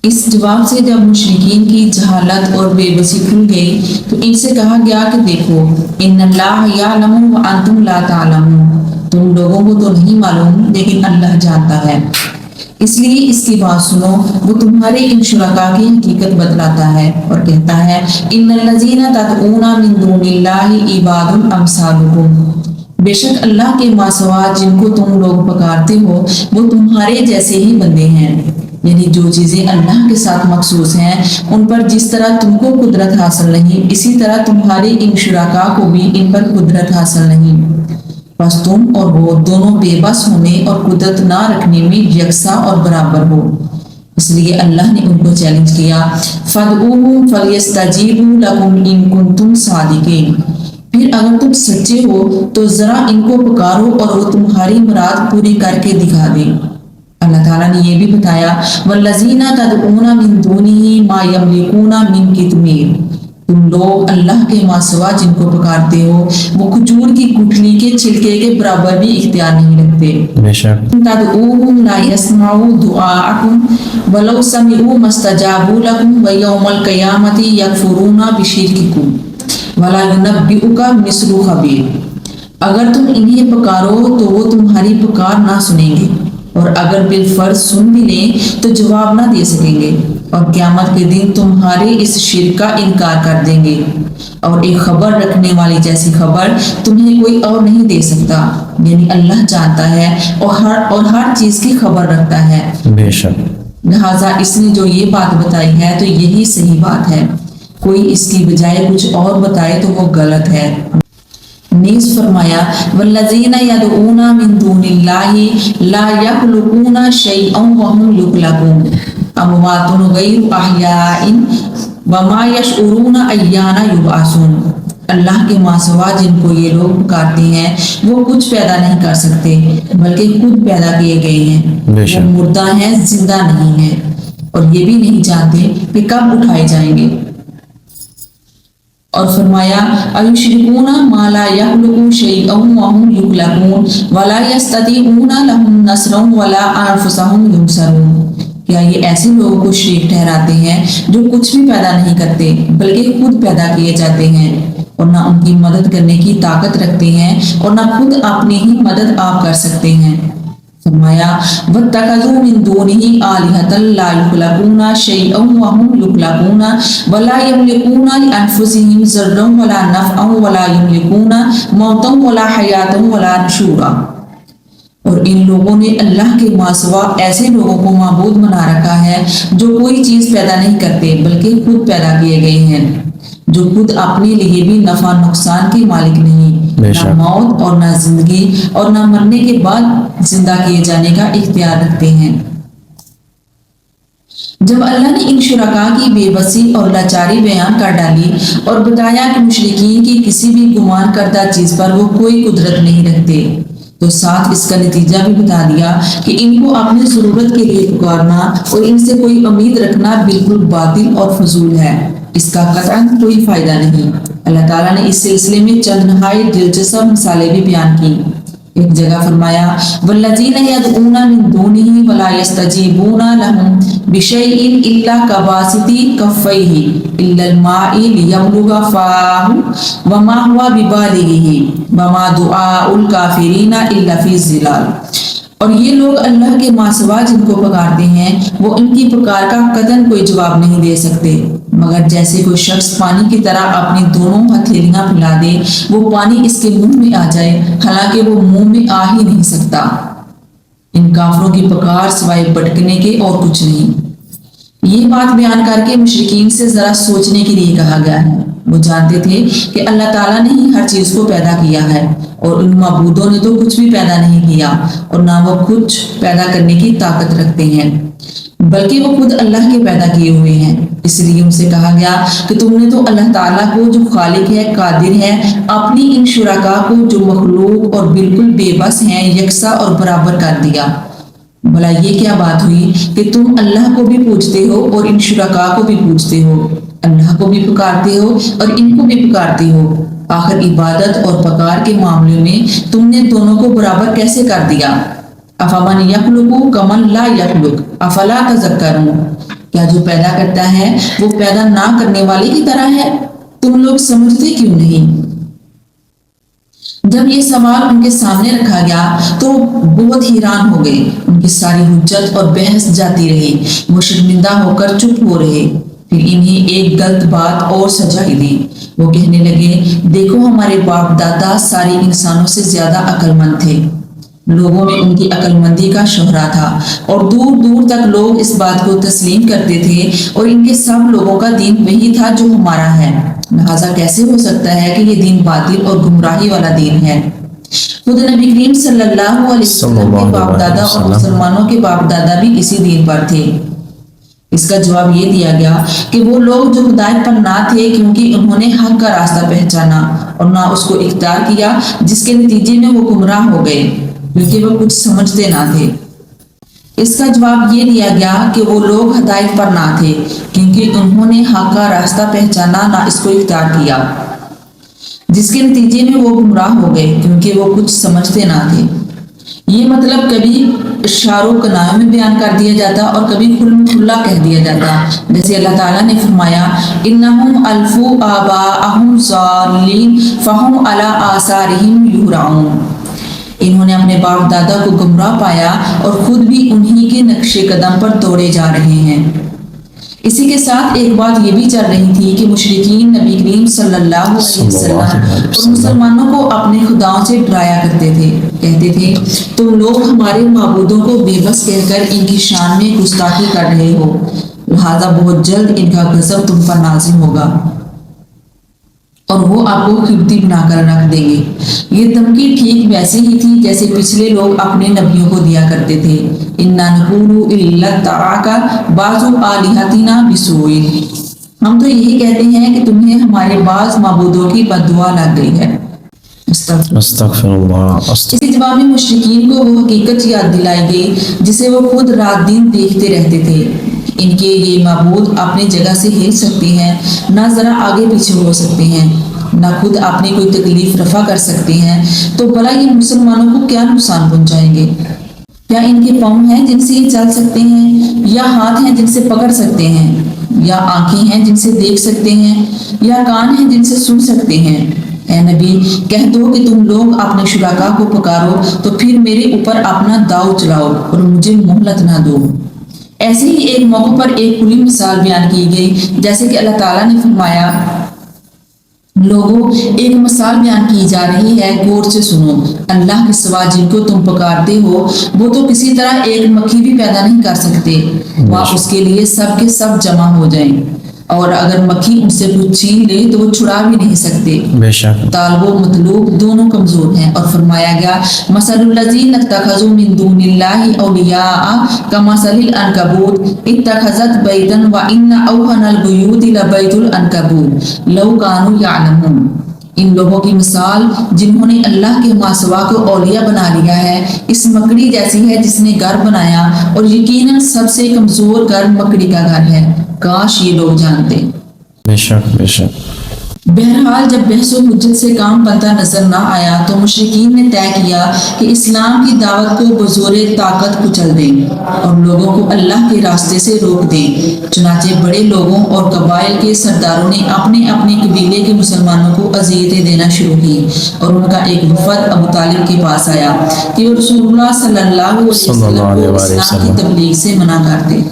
اس جواب سے جب مشرکین کی جہالت اور بے بسی کھل گئی تو ان سے کہا گیا کہ دیکھو ان اللہ یعلم وانتم لا تعلمون، تم لوگوں کو تو نہیں معلوم لیکن اللہ جانتا ہے، اس لیے اس کی بات سنو، وہ تمہارے ان شرکاء کی حقیقت بتلاتا ہے اور کہتا ہے ان الذین تدعون من دون اللہ عباد امثالکم، بے شک اللہ کے ماں سوا جن کو تم لوگ پکارتے ہو وہ تمہارے جیسے ہی بندے ہیں، یعنی جو چیزیں اللہ کے ساتھ مخصوص ہیں ان پر جس طرح تم کو قدرت حاصل نہیں اسی طرح تمہارے ان شرکاء کو بھی ان پر قدرت حاصل نہیں، بس تم اور وہ دونوں بے بس ہونے اور قدرت نہ رکھنے میں یکساں اور برابر ہو۔ اس لیے اللہ نے ان کو چیلنج کیا فَادْعُوهُمْ فَلْيَسْتَجِيبُوا لَكُمْ إِن كُنتُمْ صَادِقِينَ، پھر اگر تم سچے ہو تو ذرا ان کو پکارو اور وہ تمہاری مراد پوری کر کے دکھا دیں۔ اللہ تعالیٰ نے یہ بھی بتایا وَالَّذِينَ تَدْعُونَ مِن دُونِهِ مَا يَمْلِكُونَ مِن قِطْمِيرٍ، تم لوگ اللہ کے ماں سوا جن کو پکارتے ہو وہ کھجور کی گٹھلی کے چھلکے کے برابر بھی اختیار نہیں رکھتے۔ بے شک تدعوهم لا يسمعوا دعاءكم ولو سمعوا ما استجابوا لكم ويوم القيامة يكفرون بشرككم ولا ينبئك مثل خبير، اگر تم انہیں پکارو تو وہ تمہاری پکار نہ سنیں گے اور اگر بالفرض سن بھی لیں تو جواب نہ دے سکیں گے، اور قیامت کے دن تمہارے اس شرک کا انکار کر دیں گے، اور ایک خبر رکھنے والی جیسی خبر تمہیں کوئی اور نہیں دے سکتا، یعنی اللہ جانتا ہے اور ہر چیز کی خبر رکھتا ہے۔ بے شک لہٰذا اس نے جو یہ بات بتائی ہے تو یہی صحیح بات ہے، کوئی اس کی بجائے کچھ اور بتائے تو وہ غلط ہے۔ نیز فرمایا والذین یدعون من دون اللہ لا یخلقون شیئا وهم یخلقون اموات غیر احیاء وما یشعرون ایان یبعثون، اللہ کے ماں سوا جن کو یہ لوگ پکارتے ہیں وہ کچھ پیدا نہیں کر سکتے بلکہ خود پیدا کیے گئے ہیں، وہ مردہ ہیں زندہ نہیں ہیں، اور یہ بھی نہیں جانتے کہ کب اٹھائے جائیں گے۔ اور فرمایا ایشرکون ما لا یخلق شیئا وهم یخلقون ولا یستطیعون لهم نصرا ولا انفسهم ینصرون، کیا یہ ایسے لوگوں کو شریک ٹھہراتے ہیں جو کچھ بھی پیدا نہیں کرتے بلکہ خود پیدا کیے جاتے ہیں، اور نہ ان کی مدد کرنے کی طاقت رکھتے ہیں اور نہ خود اپنی ہی مدد آپ کر سکتے ہیں۔ فرمایا وَاتَّخَذُوا مِن دُونِهِ آلِهَةً لَا يُخْلَقُونَ شَيْئًا وَهُمْ يُخْلَقُونَ وَلَا يَمْلِكُونَ لِأَنفُسِهِمْ ضَرًّا وَلَا نَفْعًا وَلَا يَمْلِكُونَ مَوْتًا وَلَا حَيَاةً وَلَا نُشُورًا، اور ان لوگوں نے اللہ کے ماں سوا ایسے لوگوں کو معبود بنا رکھا ہے جو کوئی چیز پیدا نہیں کرتے بلکہ خود پیدا کیے گئے ہیں، جو خود اپنے لیے بھی نفع نقصان کے مالک نہیں، نہ موت اور نہ زندگی اور نہ مرنے کے بعد زندہ کیے جانے کا اختیار رکھتے ہیں۔ جب اللہ نے ان شرکاء کی بے بسی اور لاچاری بیان کر ڈالی اور بتایا کہ مشرکین کی کسی بھی گمان کردہ چیز پر وہ کوئی قدرت نہیں رکھتے، تو ساتھ اس کا نتیجہ بھی بتا دیا کہ ان کو اپنی ضرورت کے لیے پکارنا اور ان سے کوئی امید رکھنا بالکل باطل اور فضول ہے، اس کا قطعاً کوئی فائدہ نہیں۔ اللہ تعالیٰ نے اس سلسلے میں چند نہایت دلچسپ مثالیں بھی بیان کی۔ ایک جگہ فرمایا والذین یدعون من دونہ ولا یستجیبون لہم بشیء الا کباسط کفیہ الا الماء لیبلغ فاہ وما هو ببالغہ وما دعاء الکافرین الا فی ضلال، اور یہ لوگ اللہ کے ماں سوا جن کو پکارتے ہیں وہ ان کی پکار کا قطعاً کوئی جواب نہیں دے سکتے، مگر جیسے کوئی شخص پانی کی طرح اپنی دونوں ہتھیلیاں پھیلا دے وہ پانی اس کے منہ میں آ جائے حالانکہ وہ منہ میں آ ہی نہیں سکتا۔ ان کافروں کی پکار سوائے بھٹکنے کے اور کچھ نہیں۔ یہ بات بیان کر کے مشرکین سے ذرا سوچنے کے لیے کہا گیا ہے، وہ جانتے تھے کہ اللہ تعالیٰ نے ہی ہر چیز کو پیدا کیا ہے اور ان معبودوں نے تو کچھ بھی پیدا نہیں کیا اور نہ وہ کچھ پیدا کرنے کی طاقت رکھتے ہیں بلکہ وہ خود اللہ کے پیدا کیے ہوئے ہیں۔ اس لیے ان سے کہا گیا کہ تم نے تو اللہ تعالیٰ کو جو خالق ہے قادر ہے اپنی ان شرکاء کو جو مخلوق اور بالکل بے بس ہیں یکساں اور برابر کر دیا۔ بھلا یہ کیا بات ہوئی کہ تم اللہ کو بھی پوجتے ہو اور ان شرکاء کو بھی پوجتے ہو، اللہ کو بھی پکارتے ہو اور ان کو بھی پکارتے ہو، آخر عبادت اور پکار کے معاملے میں تم نے دونوں کو برابر کیسے کر دیا؟ افمن یخلق کمن لا یخلق افلا تذکرون، کیا جو پیدا کرتا ہے وہ پیدا نہ کرنے والے کی طرح ہے؟ تم لوگ سمجھتے کیوں نہیں؟ جب یہ سوال ان کے سامنے رکھا گیا تو بہت حیران ہو گئے. ان کی ساری حجت اور بحث جاتی رہی. وہ شرمندہ ہو کر چپ ہو رہے. پھر انہیں ایک غلط بات اور سجائی دی. وہ کہنے لگے دیکھو ہمارے باپ دادا سارے انسانوں سے زیادہ عقل مند تھے. لوگوں میں ان کی عقل مندی کا شہرا تھا اور دور دور تک لوگ اس بات کو تسلیم کرتے تھے اور ان کے سب لوگوں کا دین وہی تھا جو ہمارا ہے. لہٰذا کیسے ہو سکتا ہے کہ یہ دین باطل اور گمراہی والا دین ہے؟ خود نبی کریم صلی اللہ علیہ وسلم کے باپ دادا اور مسلمانوں کے باپ دادا بھی اسی دین پر تھے. اس کا جواب یہ دیا گیا کہ وہ لوگ جو ہدایت پر نہ تھے کیونکہ انہوں نے حق کا راستہ پہچانا اور نہ اس کو اختیار کیا، جس کے نتیجے میں وہ گمراہ ہو گئے کیونکہ وہ کچھ سمجھتے نہ تھے. اس کا جواب یہ دیا گیا کہ وہ لوگ ہدایت پر نہ تھے کیونکہ انہوں نے حق کا راستہ پہچانا نہ اس کو اختیار کیا، جس کے نتیجے میں وہ گمراہ ہو گئے کیونکہ وہ کچھ سمجھتے نہ تھے. یہ مطلب کبھی اشاروں کنایوں میں بیان کر دیا جاتا اور کبھی کھلا کہہ دیا جاتا. جیسے اللہ تعالیٰ نے فرمایا انہم الفوا آباءہم ضالین فہم علی آثارہم یہرعون. انہوں نے اپنے باپ دادا کو گمراہ پایا اور خود بھی انہی کے نقش قدم پر دوڑے جا رہے ہیں. اسی کے ساتھ ایک بات یہ بھی چل رہی تھی کہ مشرکین نبی کریم صلی اللہ علیہ وسلم اور مسلمانوں کو اپنے خداؤں سے ڈرایا کرتے تھے. کہتے تھے تم لوگ ہمارے معبودوں کو بے بس کہہ کر ان کی شان میں گستاخی کر رہے ہو، لہذا بہت جلد ان کا غضب تم پر نازل ہوگا اور وہ آپ کو قیمتی بنا کر رکھ دیں گے. یہ دھمکی ٹھیک ویسے ہی تھی جیسے پچھلے لوگ اپنے نبیوں کو دیا کرتے تھے. اِنَّا نَقُولُ إِلَّا اتَّبَعَكَ بَعْضُ آلِهَتِنَا بِسُوءٍ. ہم تو یہی کہتے ہیں کہ تمہیں ہمارے بعض معبودوں کی بد دعا لگ گئی ہے. استغفر اللہ. اسی جواب میں مشرکین کو وہ حقیقت یاد دلائی گئی جسے وہ خود رات دن دیکھتے رہتے تھے. ان کے یہ معبود اپنی جگہ سے ہل سکتے ہیں، نہ ذرا آگے پیچھے ہو سکتے ہیں، نہ خود اپنی کوئی تکلیف رفع کر سکتے ہیں، تو بھلا یہ مسلمانوں کو کیا نقصان پہنچائیں گے؟ کیا ان کے پاؤں ہیں جن سے یہ چل سکتے ہیں، یا ہاتھ ہیں جن سے پکڑ سکتے ہیں، یا آنکھیں ہیں جن سے دیکھ سکتے ہیں، یا کان ہیں جن سے سن سکتے ہیں؟ اے نبی کہہ دو کہ تم لوگ اپنے شرکا کو پکارو تو پھر میرے اوپر اپنا داؤ چلاؤ اور مجھے مہلت نہ دو. ایسے ہی ایک موقع پر ایک کھلی مثال بیان کی گئی، جیسے کہ اللہ تعالیٰ نے فرمایا لوگوں ایک مثال بیان کی جا رہی ہے، غور سے سنو. اللہ کے سوا جن کو تم پکارتے ہو وہ تو کسی طرح ایک مکھی بھی پیدا نہیں کر سکتے، وہ اس کے لیے سب کے سب جمع ہو جائیں، اور اگر مکھی ان سے کچھ چھین لے تو وہ چھڑا بھی نہیں سکتے. بے شک طالب و مطلوب دونوں کمزور ہیں. اور فرمایا گیا مثل الذین اتخذوا من دون اللہ اولیاء کمثل العنکبوت اتخذت بیتا وان اوہن البیوت لبیت العنکبوت لو کانوا یعلمون. ان لوگوں کی مثال جنہوں نے اللہ کے ماں سوا کو اولیاء بنا لیا ہے اس مکڑی جیسی ہے جس نے گھر بنایا، اور یقیناً سب سے کمزور گھر مکڑی کا گھر ہے، کاش یہ لوگ جانتے. بے شک بے شک. بہرحال جب بحث و حجت سے کام بنتا نظر نہ آیا تو مشرکین نے طے کیا کہ اسلام کی دعوت کو بزور طاقت کچل دیں اور لوگوں کو اللہ کے راستے سے روک دیں. چنانچہ بڑے لوگوں اور قبائل کے سرداروں نے اپنے اپنے قبیلے کے مسلمانوں کو اذیتیں دینا شروع کی، اور ان کا ایک وفد ابو طالب کے پاس آیا کہ وہ رسول اللہ صلی اللہ علیہ وسلم کو اسلام کی تبلیغ سے منع کرتے.